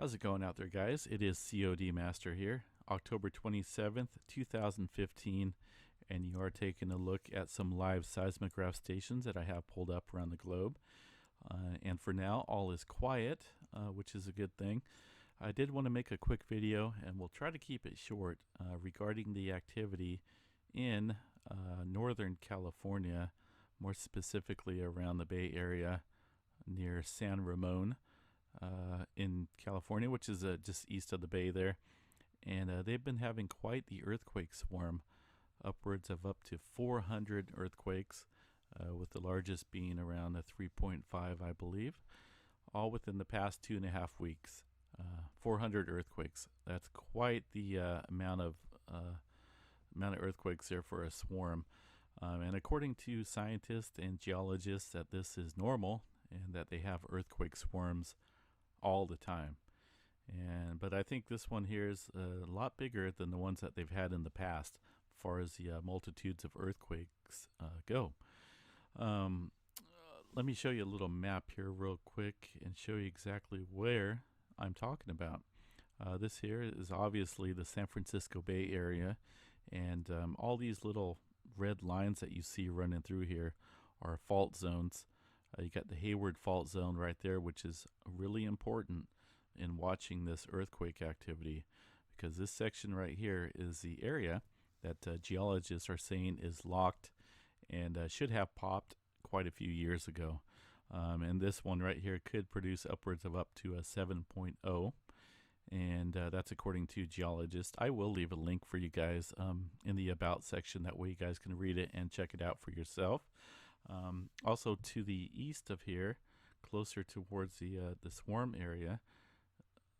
How's it going out there, guys? It is COD Master here, October 27th, 2015, and you are taking a look at some live seismograph stations that I have pulled up around the globe. And for now, all is quiet, which is a good thing. I did want to make a quick video, and we'll try to keep it short, regarding the activity in Northern California, more specifically around the Bay Area near San Ramon in California, which is just east of the bay there. And they've been having quite the earthquake swarm, upwards of up to 400 earthquakes, with the largest being around a 3.5, I believe, all within the past 2.5 weeks. 400 earthquakes. That's quite the amount of earthquakes there for a swarm. And according to scientists and geologists, that this is normal and that they have earthquake swarms all the time. But I think this one here is a lot bigger than the ones that they've had in the past, as far as the multitudes of earthquakes go. Let me show you a little map here real quick and show you exactly where I'm talking about. This here is obviously the San Francisco Bay Area, and all these little red lines that you see running through here are fault zones. You got the Hayward fault zone right there, which is really important in watching this earthquake activity, because this section right here is the area that geologists are saying is locked and should have popped quite a few years ago. And this one right here could produce upwards of up to a 7.0, and that's according to geologists. I will leave a link for you guys in the about section, that way you guys can read it and check it out for yourself. Also to the east of here, closer towards the swarm area,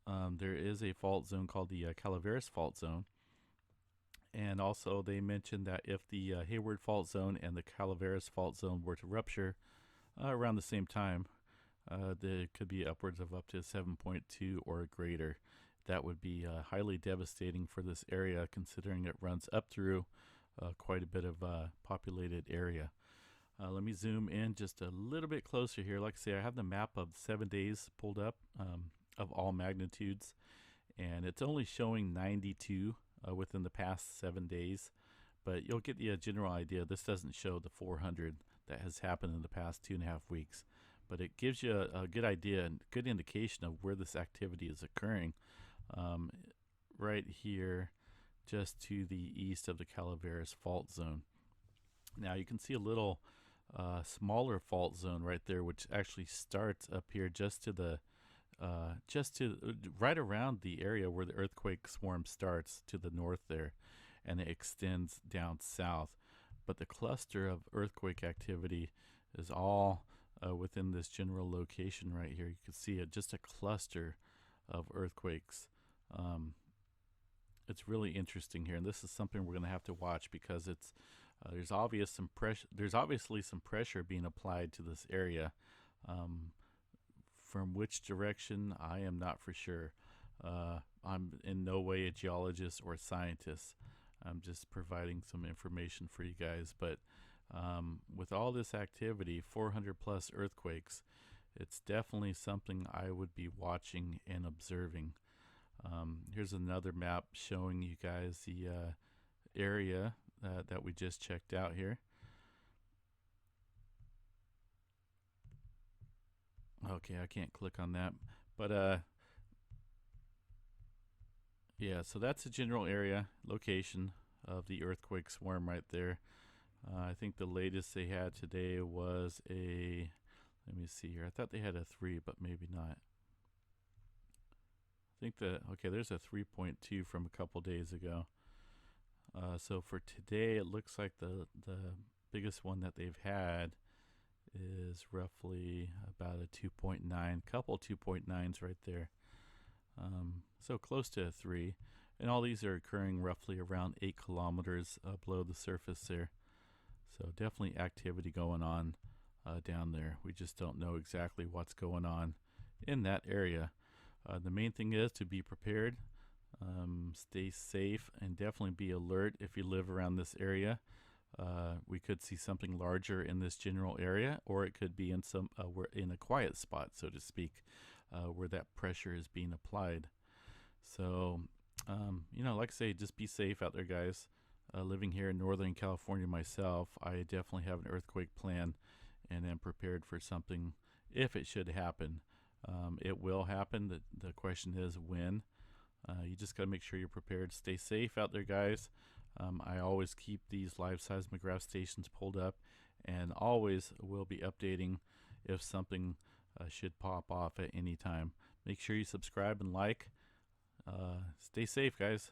there is a fault zone called the Calaveras fault zone. And also they mentioned that if the Hayward fault zone and the Calaveras fault zone were to rupture around the same time, there could be upwards of up to 7.2 or greater. That would be highly devastating for this area, considering it runs up through quite a bit of populated area. Let me zoom in just a little bit closer here. Like I say, I have the map of 7 days pulled up, of all magnitudes, and it's only showing 92 within the past 7 days, but you'll get the general idea. This doesn't show the 400 that has happened in the past 2.5 weeks, but it gives you a good idea and good indication of where this activity is occurring. Right here, just to the east of the Calaveras fault zone. Now you can see a little smaller fault zone right there, which actually starts up here just to right around the area where the earthquake swarm starts to the north there, and it extends down south. But the cluster of earthquake activity is all within this general location right here. You can see just a cluster of earthquakes. It's really interesting here, and this is something we're going to have to watch, because it's there's obviously some pressure being applied to this area. From which direction, I am not for sure. I'm in no way a geologist or a scientist. I'm just providing some information for you guys. But with all this activity, 400 plus earthquakes, it's definitely something I would be watching and observing. Here's another map showing you guys the area that we just checked out here. Okay, I can't click on that, but yeah, so that's the general area location of the earthquake swarm right there. I think the latest they had today was a, let me see here, I thought they had a 3, but maybe not. I think okay, there's a 3.2 from a couple days ago. So for today, it looks like the biggest one that they've had is roughly about a 2.9, couple 2.9s right there. So close to a 3, and all these are occurring roughly around 8 kilometers below the surface there. So definitely activity going on down there. We just don't know exactly what's going on in that area. The main thing is to be prepared, stay safe, and definitely be alert if you live around this area. We could see something larger in this general area, or it could be in some we're in a quiet spot, so to speak. where that pressure is being applied. So, like I say, just be safe out there, guys. Living here in Northern California myself, I definitely have an earthquake plan and am prepared for something if it should happen. It will happen. The question is when. You just got to make sure you're prepared. Stay safe out there, guys. I always keep these live seismograph stations pulled up and always will be updating if something should pop off at any time. Make sure you subscribe and like. Stay safe, guys.